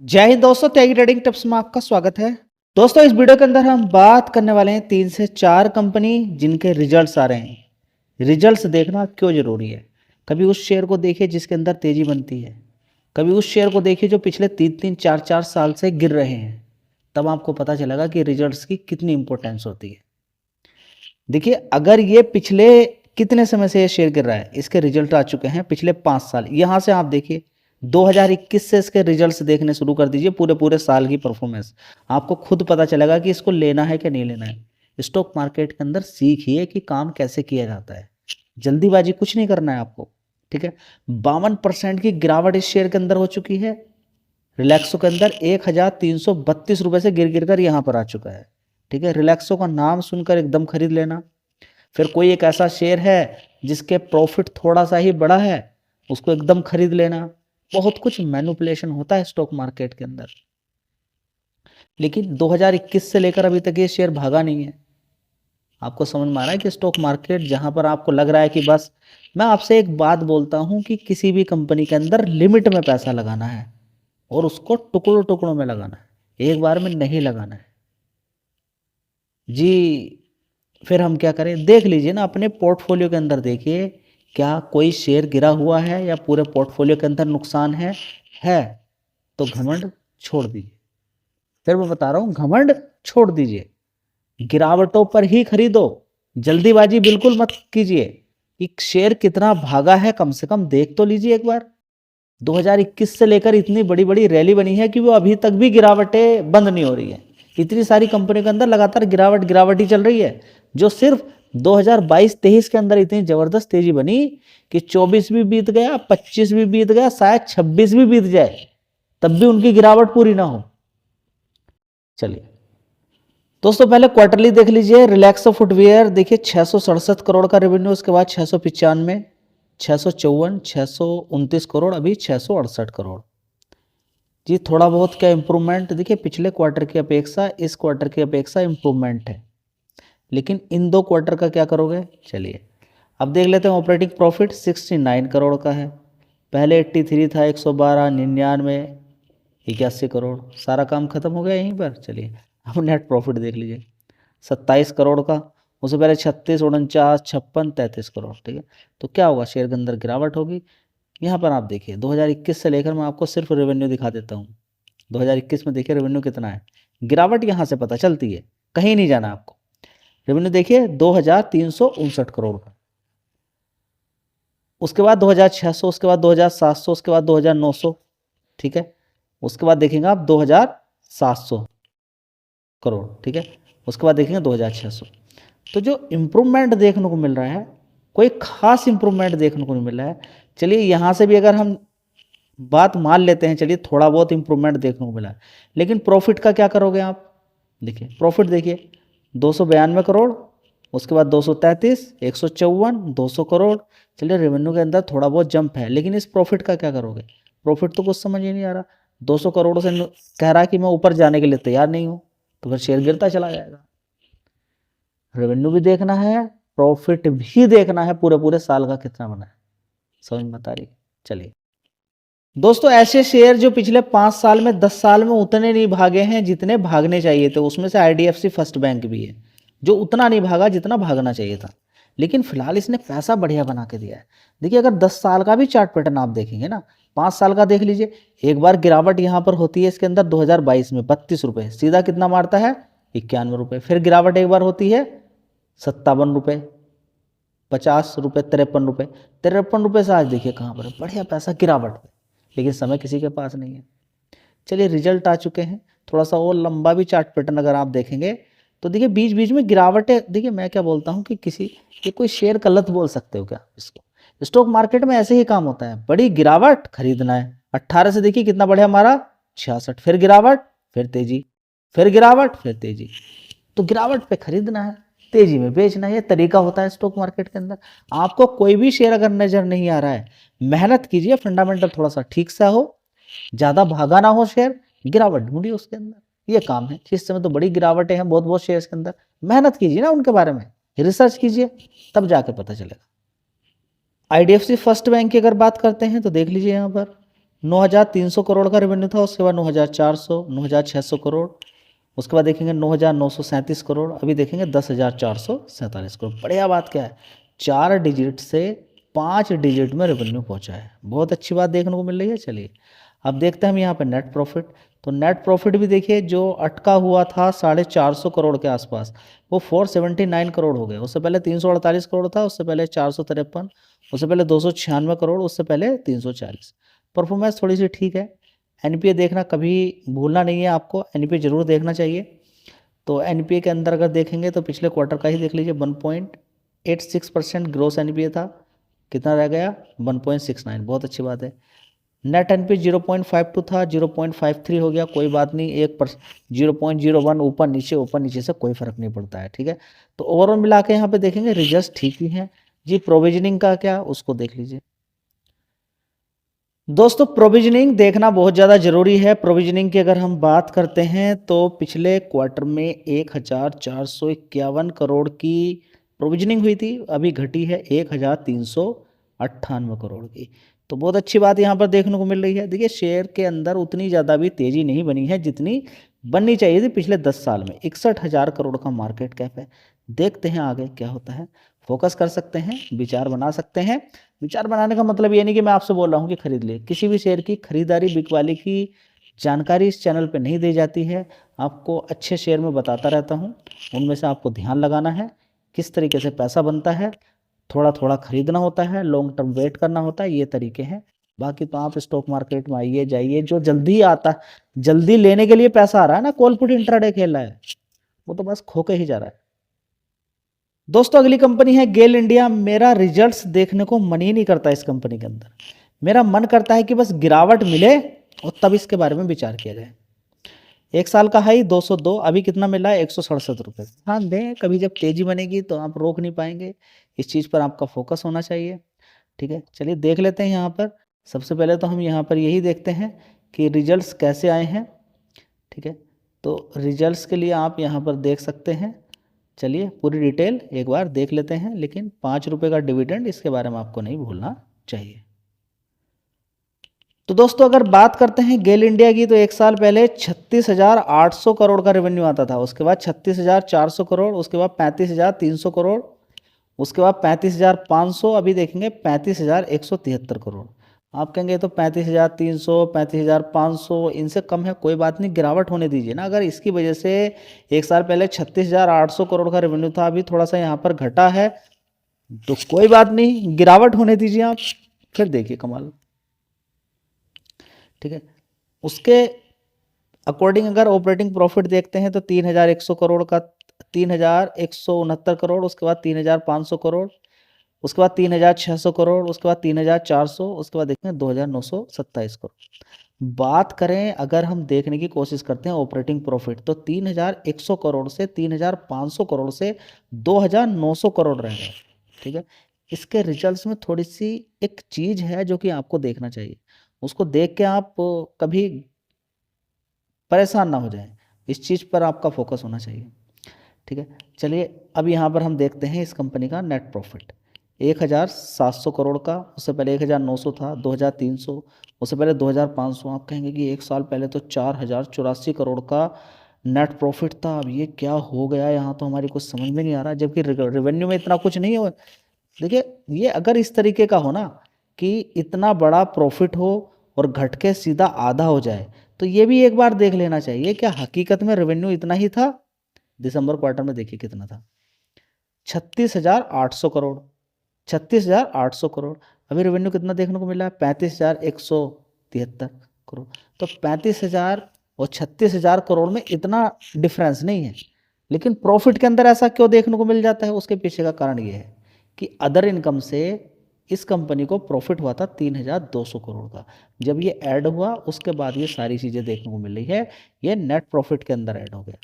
जय हिंद दोस्तों, त्यागी trading tips में आपका स्वागत है। दोस्तों, इस वीडियो के अंदर हम बात करने वाले हैं 3 से 4 कंपनी जिनके रिजल्ट्स आ रहे हैं। रिजल्ट्स देखना क्यों जरूरी है? कभी उस शेयर को देखिए जिसके अंदर तेजी बनती है, कभी उस शेयर को देखिए जो पिछले 3-3 4-4 साल से गिर रहे हैं। तब आपको पता चलेगा कि रिजल्ट्स की कितनी इंपॉर्टेंस होती है। देखिए, अगर ये पिछले कितने समय से ये शेयर गिर रहा है, इसके रिजल्ट आ चुके हैं पिछले 5 साल। यहाँ से आप देखिए 2021 से इसके रिजल्ट्स देखने शुरू कर दीजिए, पूरे पूरे साल की परफॉर्मेंस आपको खुद पता चलेगा कि इसको लेना है कि नहीं लेना है। स्टॉक मार्केट के अंदर सीखिए कि काम कैसे किया जाता है। जल्दीबाजी कुछ नहीं करना है आपको, ठीक है। 52% की गिरावट इस शेयर के अंदर हो चुकी है। रिलैक्सो के अंदर 1332 रुपये से गिर गिर कर यहाँ पर आ चुका है, ठीक है। रिलैक्सो का नाम सुनकर एकदम खरीद लेना। फिर कोई एक ऐसा शेयर है जिसके प्रॉफिट थोड़ा सा ही बड़ा है, उसको एकदम खरीद लेना। बहुत कुछ मैनिपुलेशन होता है स्टॉक मार्केट के अंदर, लेकिन 2021 से लेकर अभी तक ये शेयर भागा नहीं है। आपको समझ में आ रहा है कि स्टॉक मार्केट जहां पर आपको लग रहा है कि बस, मैं आपसे एक बात बोलता हूं कि किसी भी कंपनी के अंदर लिमिट में पैसा लगाना है और उसको टुकड़ों टुकड़ों में लगाना है, एक बार में नहीं लगाना है जी। फिर हम क्या करें? देख लीजिए ना, अपने पोर्टफोलियो के अंदर देखिए, क्या कोई शेयर गिरा हुआ है या पूरे पोर्टफोलियो के अंदर नुकसान है तो घमंड छोड़ दीजिए। फिर मैं बता रहा हूं, घमंड छोड़ दीजिए, गिरावटों पर ही खरीदो। जल्दीबाजी बिल्कुल मत कीजिए। एक शेयर कितना भागा है कम से कम देख तो लीजिए एक बार। 2021 से लेकर इतनी बड़ी बड़ी रैली बनी है कि वो अभी तक भी गिरावटें बंद नहीं हो रही है। इतनी सारी कंपनियों के अंदर लगातार गिरावट गिरावट ही चल रही है, जो सिर्फ 2022-23 के अंदर इतनी जबरदस्त तेजी बनी कि 24 भी बीत गया, 25 भी बीत गया, शायद 26 भी बीत जाए, तब भी उनकी गिरावट पूरी ना हो। चलिए दोस्तों, पहले क्वार्टरली देख लीजिए। रिलैक्सो फुटवियर देखिए, 667 करोड़ का रेवेन्यू, उसके बाद 695, 654, 629 करोड़, अभी 668 करोड़ जी। थोड़ा बहुत क्या इंप्रूवमेंट देखिए, पिछले क्वार्टर की अपेक्षा इस क्वार्टर की अपेक्षा इंप्रूवमेंट है, लेकिन इन 2 क्वार्टर का क्या करोगे? चलिए अब देख लेते हैं। ऑपरेटिंग प्रॉफिट 69 करोड़ का है, पहले 83 था, 112, 99, 81 करोड़। सारा काम खत्म हो गया यहीं पर। चलिए अब नेट प्रॉफिट देख लीजिए, 27 करोड़ का, उससे पहले 36, 49, 56, 33 करोड़, ठीक है। तो क्या होगा? शेयर के अंदर गिरावट होगी। यहाँ पर आप देखिए 2021 से लेकर मैं आपको सिर्फ रेवेन्यू दिखा देता हूँ। 2021 में देखिए रेवेन्यू कितना है, गिरावट यहाँ से पता चलती है, कहीं नहीं जाना आपको। रेवेन्यू देखिए 2359 करोड़ का, उसके बाद 2600, उसके बाद 2700, उसके बाद 2900, ठीक है। उसके बाद देखेंगे आप 2700 करोड़, ठीक है। उसके बाद देखेंगे 2600। तो जो इम्प्रूवमेंट देखने को मिल रहा है, कोई खास इम्प्रूवमेंट देखने को नहीं मिल रहा है। चलिए यहाँ से भी अगर हम बात मान लेते हैं, चलिए थोड़ा बहुत इम्प्रूवमेंट देखने को मिला है, लेकिन प्रॉफिट का क्या करोगे आप? देखिए प्रॉफिट देखिए 292 करोड़, उसके बाद 233, 154, 200 करोड़। चलिए रेवेन्यू के अंदर थोड़ा बहुत जंप है, लेकिन इस प्रॉफिट का क्या करोगे? प्रॉफिट तो कुछ समझ ही नहीं आ रहा। 200 करोड़ से कह रहा है कि मैं ऊपर जाने के लिए तैयार नहीं हूँ, तो फिर शेयर गिरता चला जाएगा। रेवेन्यू भी देखना है, प्रॉफिट भी देखना है, पूरे पूरे साल का कितना बना है, समझ में आ रही है। चलिए दोस्तों, ऐसे शेयर जो पिछले 5 साल में 10 साल में उतने नहीं भागे हैं जितने भागने चाहिए थे, उसमें से IDFC फर्स्ट बैंक भी है, जो उतना नहीं भागा जितना भागना चाहिए था, लेकिन फिलहाल इसने पैसा बढ़िया बना के दिया है। देखिए अगर 10 साल का भी चार्ट पैटर्न आप देखेंगे ना, 5 साल का देख लीजिए, एक बार गिरावट यहाँ पर होती है इसके अंदर 2022 में 32 रुपये, सीधा कितना मारता है? 91 रुपये। फिर गिरावट एक बार होती है 57 रुपये, 50 रुपये, 53 रुपये, 53 रुपये से आज देखिए कहाँ पर है, बढ़िया पैसा गिरावट पे, लेकिन समय किसी के पास नहीं है। चलिए रिजल्ट आ चुके हैं, थोड़ा सा और लंबा भी चार्ट पैटर्न अगर आप देखेंगे तो देखिए बीच बीच में गिरावटें। देखिए मैं क्या बोलता हूँ कि किसी, ये कोई शेयर गलत बोल सकते हो क्या इसको? स्टॉक मार्केट में ऐसे ही काम होता है, बड़ी गिरावट खरीदना है। 18 से देखिए कितना बढ़िया मारा, 66, फिर गिरावट, फिर तेजी, फिर गिरावट, फिर तेजी। तो गिरावट पे खरीदना है, तेजी में बेचना है, ये तरीका होता है स्टॉक मार्केट के अंदर। आपको कोई भी शेयर अगर नजर नहीं आ रहा है, मेहनत कीजिए, फंडामेंटल थोड़ा सा ठीक सा हो, ज्यादा भागा ना हो शेयर, गिरावट ढूंढिए उसके अंदर, ये काम है। इस समय तो बड़ी गिरावटें हैं बहुत बहुत शेयर्स के अंदर, मेहनत कीजिए ना उनके बारे में, रिसर्च कीजिए, तब जाके पता चलेगा। IDFC फर्स्ट बैंक की अगर बात करते हैं तो देख लीजिए यहाँ पर 9,300 करोड़ का रेवेन्यू था, उसके बाद 9,400, 9,600 करोड़, उसके बाद देखेंगे 9,937 करोड़, अभी देखेंगे 10,447 करोड़। बढ़िया बात क्या है, 4 डिजिट से 5 डिजिट में रेवेन्यू पहुंचा है, बहुत अच्छी बात देखने को मिल रही है। चलिए अब देखते हैं हम यहाँ पे नेट प्रॉफिट। तो नेट प्रॉफिट भी देखिए, जो अटका हुआ था 450 करोड़ के आसपास, वो 479 करोड़ हो गए। उससे पहले 348 करोड़ था, उससे पहले 453, उससे पहले 296 करोड़, उससे पहले 340। परफॉर्मेंस थोड़ी सी ठीक है। एनपीए देखना कभी भूलना नहीं है आपको, एनपीए जरूर देखना चाहिए। तो एनपीए के अंदर अगर देखेंगे तो पिछले क्वार्टर का ही देख लीजिए, 1.86% ग्रोस एनपीए था, कितना रह गया 1.69, बहुत अच्छी बात है। नेट एनपीए 0.52 था, 0.53 हो गया, कोई बात नहीं, 0.01 ऊपर नीचे से कोई फर्क नहीं पड़ता है, ठीक है। तो ओवरऑल मिला के यहाँ पे देखेंगे रिजल्ट ठीक ही हैं जी। प्रोविजनिंग का क्या, उसको देख लीजिए दोस्तों। प्रोविजनिंग देखना बहुत ज़्यादा ज़रूरी है। प्रोविजनिंग की अगर हम बात करते हैं तो पिछले क्वार्टर में 1,451 करोड़ की प्रोविजनिंग हुई थी, अभी घटी है 1,398 करोड़ की। तो बहुत अच्छी बात यहाँ पर देखने को मिल रही है। देखिए शेयर के अंदर उतनी ज़्यादा भी तेज़ी नहीं बनी है जितनी बननी चाहिए थी पिछले 10 साल में। 61,000 करोड़ का मार्केट कैप है। देखते हैं आगे क्या होता है, फोकस कर सकते हैं, विचार बना सकते हैं। विचार बनाने का मतलब ये नहीं कि मैं आपसे बोल रहा हूँ कि खरीद ले। किसी भी शेयर की खरीदारी बिकवाली की जानकारी इस चैनल पे नहीं दी जाती है। आपको अच्छे शेयर में बताता रहता हूँ, उनमें से आपको ध्यान लगाना है, किस तरीके से पैसा बनता है, थोड़ा थोड़ा खरीदना होता है, लॉन्ग टर्म वेट करना होता है, ये तरीके हैं। बाकी तो आप स्टॉक मार्केट में आइए जाइए, जो जल्दी आता है, जल्दी लेने के लिए पैसा आ रहा है ना, कॉल पुट इंट्राडे खेल रहा है, वो तो बस खो के ही जा रहा है। दोस्तों अगली कंपनी है गेल इंडिया। मेरा रिजल्ट्स देखने को मन ही नहीं करता इस कंपनी के अंदर। मेरा मन करता है कि बस गिरावट मिले और तब इसके बारे में विचार किया जाए। 1 साल का हाई 202, अभी कितना मिला है 167 रुपये। हाँ दें, कभी जब तेजी बनेगी तो आप रोक नहीं पाएंगे, इस चीज़ पर आपका फोकस होना चाहिए, ठीक है। चलिए देख लेते हैं यहाँ पर। सबसे पहले तो हम यहाँ पर यही देखते हैं कि रिजल्ट्स कैसे आए हैं, ठीक है। तो रिजल्ट्स के लिए आप यहाँ पर देख सकते हैं। चलिए पूरी डिटेल एक बार देख लेते हैं, लेकिन 5 रुपये का डिविडेंड, इसके बारे में आपको नहीं भूलना चाहिए। तो दोस्तों अगर बात करते हैं गेल इंडिया की, तो 1 साल पहले 36,800 करोड़ का रेवेन्यू आता था, उसके बाद 36,400 करोड़, उसके बाद 35,300 करोड़, उसके बाद 35,500, अभी देखेंगे 35,173 करोड़। आप कहेंगे तो 35,300, 35,500 इनसे कम है, कोई बात नहीं, गिरावट होने दीजिए ना। अगर इसकी वजह से 1 साल पहले 36,800 करोड़ का रेवेन्यू था, अभी थोड़ा सा यहाँ पर घटा है, तो कोई बात नहीं, गिरावट होने दीजिए आप, फिर देखिए कमाल, ठीक है। उसके अकॉर्डिंग अगर ऑपरेटिंग प्रॉफिट देखते हैं तो 3,100 करोड़ का, 3,169 करोड़, उसके बाद 3,500 करोड़, उसके बाद 3,600 करोड़, उसके बाद 3,400, उसके बाद देखते हैं 2,927 करोड़। बात करें अगर हम देखने की कोशिश करते हैं ऑपरेटिंग प्रॉफिट, तो 3,100 करोड़ से 3,500 करोड़ से 2,900 करोड़ रह गए, ठीक है। इसके रिजल्ट्स में थोड़ी सी एक चीज़ है जो कि आपको देखना चाहिए, उसको देख के आप कभी परेशान ना हो जाएं, इस चीज़ पर आपका फोकस होना चाहिए, ठीक है। चलिए अब यहाँ पर हम देखते हैं इस कंपनी का नेट प्रॉफिट 1,700 करोड़ का, उससे पहले 1,900 था, 2,300, उससे पहले 2,500। आप कहेंगे कि 1 साल पहले तो 4,084 करोड़ का नेट प्रॉफिट था, अब ये क्या हो गया, यहाँ तो हमारी कुछ समझ में नहीं आ रहा, जबकि रेवेन्यू में इतना कुछ नहीं हो। देखिए ये अगर इस तरीके का हो ना कि इतना बड़ा प्रॉफिट हो और घट के सीधा आधा हो जाए, तो ये भी एक बार देख लेना चाहिए क्या हकीकत में रेवेन्यू इतना ही था। दिसंबर क्वार्टर में देखिए कितना था, 36,800 करोड़, 36,800 करोड़। अभी रेवेन्यू कितना देखने को मिला है, 35,173 करोड़। तो 35,000 और 36,000 करोड़ में इतना डिफरेंस नहीं है, लेकिन प्रॉफिट के अंदर ऐसा क्यों देखने को मिल जाता है, उसके पीछे का कारण ये है कि अदर इनकम से इस कंपनी को प्रॉफिट हुआ था 3,200 करोड़ का। जब ये ऐड हुआ उसके बाद ये सारी चीज़ें देखने को मिल रही है, ये नेट प्रॉफिट के अंदर ऐड हो गया,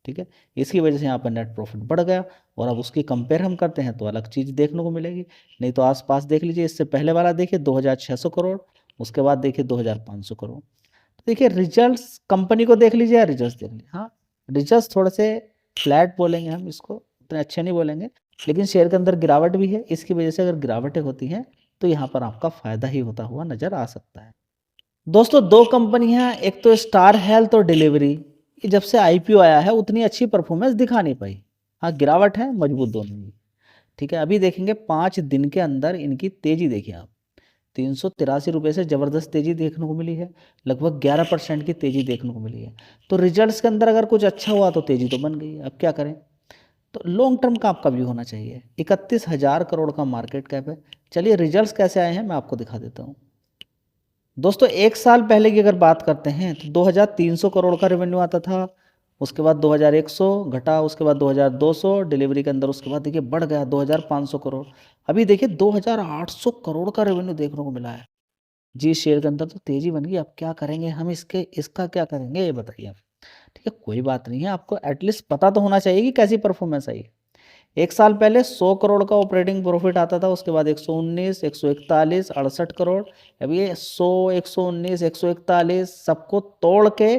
ठीक है। इसकी वजह से यहाँ पर नेट प्रॉफिट बढ़ गया, और अब उसकी कंपेयर हम करते हैं तो अलग चीज़ देखने को मिलेगी। नहीं तो आसपास देख लीजिए, इससे पहले वाला देखिए 2,600 करोड़, उसके बाद देखिए 2,500 करोड़। तो देखिए रिजल्ट्स कंपनी को देख लीजिए या रिजल्ट्स देख लीजिए, हाँ रिजल्ट्स थोड़े से फ्लैट बोलेंगे हम इसको, उतने अच्छे नहीं बोलेंगे, लेकिन शेयर के अंदर गिरावट भी है, इसकी वजह से अगर गिरावटें होती हैं तो यहाँ पर आपका फ़ायदा ही होता हुआ नज़र आ सकता है। दोस्तों दो कंपनियां, एक तो स्टार हेल्थ और डिलीवरी, ये जब से आईपीओ आया है उतनी अच्छी परफॉर्मेंस दिखा नहीं पाई। हाँ गिरावट है मजबूत दोनों ही, ठीक है। अभी देखेंगे 5 दिन के अंदर इनकी तेजी देखिए आप, 383 रुपये से ज़बरदस्त तेजी देखने को मिली है, लगभग 11% की तेजी देखने को मिली है। तो रिजल्ट्स के अंदर अगर कुछ अच्छा हुआ तो तेजी तो बन गई, अब क्या करें। तो लॉन्ग टर्म का आपका व्यू होना चाहिए। 31,000 करोड़ का मार्केट कैप है। चलिए रिजल्ट्स कैसे आए हैं मैं आपको दिखा देता हूँ। दोस्तों एक साल पहले की अगर बात करते हैं तो 2,300 करोड़ का रेवेन्यू आता था, उसके बाद 2,100 घटा, उसके बाद 2,200 डिलीवरी के अंदर, उसके बाद देखिए बढ़ गया 2,500 करोड़। अभी देखिए 2,800 करोड़ का रेवेन्यू देखने को मिला है। जी शेयर के अंदर तो तेजी बन गई। अब क्या करेंगे हम, इसका क्या करेंगे ये बताइए आप। ठीक है कोई बात नहीं है, आपको एटलीस्ट पता तो होना चाहिए कि कैसी परफॉर्मेंस आई। एक साल पहले 100 करोड़ का ऑपरेटिंग प्रॉफिट आता था, उसके बाद 119, 141, 68 करोड़। अब ये 100, 119, 141 सबको तोड़ के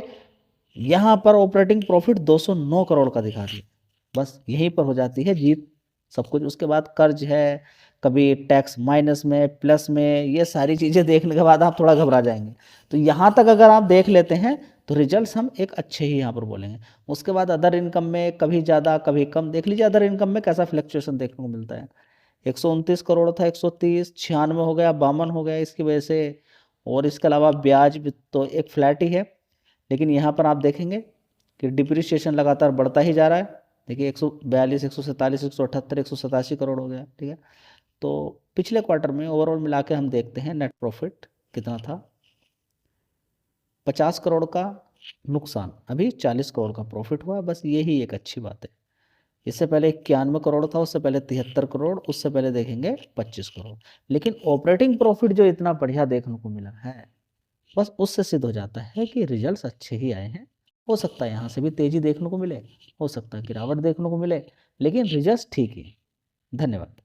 यहाँ पर ऑपरेटिंग प्रॉफिट 209 करोड़ का दिखा दिया। बस यहीं पर हो जाती है जीत सब कुछ। उसके बाद कर्ज है, कभी टैक्स माइनस में प्लस में, ये सारी चीज़ें देखने के बाद आप थोड़ा घबरा जाएंगे। तो यहाँ तक अगर आप देख लेते हैं तो रिजल्ट्स हम एक अच्छे ही यहाँ पर बोलेंगे। उसके बाद अदर इनकम में कभी ज़्यादा कभी कम, देख लीजिए अदर इनकम में कैसा फ्लक्चुएशन देखने को मिलता है। 129 करोड़ था, 130, 96 हो गया, 52 हो गया इसकी वजह से। और इसके अलावा ब्याज भी तो एक फ्लैट ही है, लेकिन यहाँ पर आप देखेंगे कि डिप्रिसिएशन लगातार बढ़ता ही जा रहा है। देखिए 142, 147, 178, 187 करोड़ हो गया, ठीक है। तो पिछले क्वार्टर में ओवरऑल मिला के हम देखते हैं नेट प्रॉफिट कितना था, 50 करोड़ का नुकसान, अभी 40 करोड़ का प्रॉफिट हुआ। बस यही एक अच्छी बात है। इससे पहले 91 करोड़ था, उससे पहले 73 करोड़, उससे पहले देखेंगे 25 करोड़। लेकिन ऑपरेटिंग प्रॉफिट जो इतना बढ़िया देखने को मिला है, बस उससे सिद्ध हो जाता है कि रिजल्ट्स अच्छे ही आए हैं। हो सकता है यहाँ से भी तेजी देखने को मिले, हो सकता है गिरावट देखने को मिले, लेकिन रिजल्ट्स ठीक ही। धन्यवाद।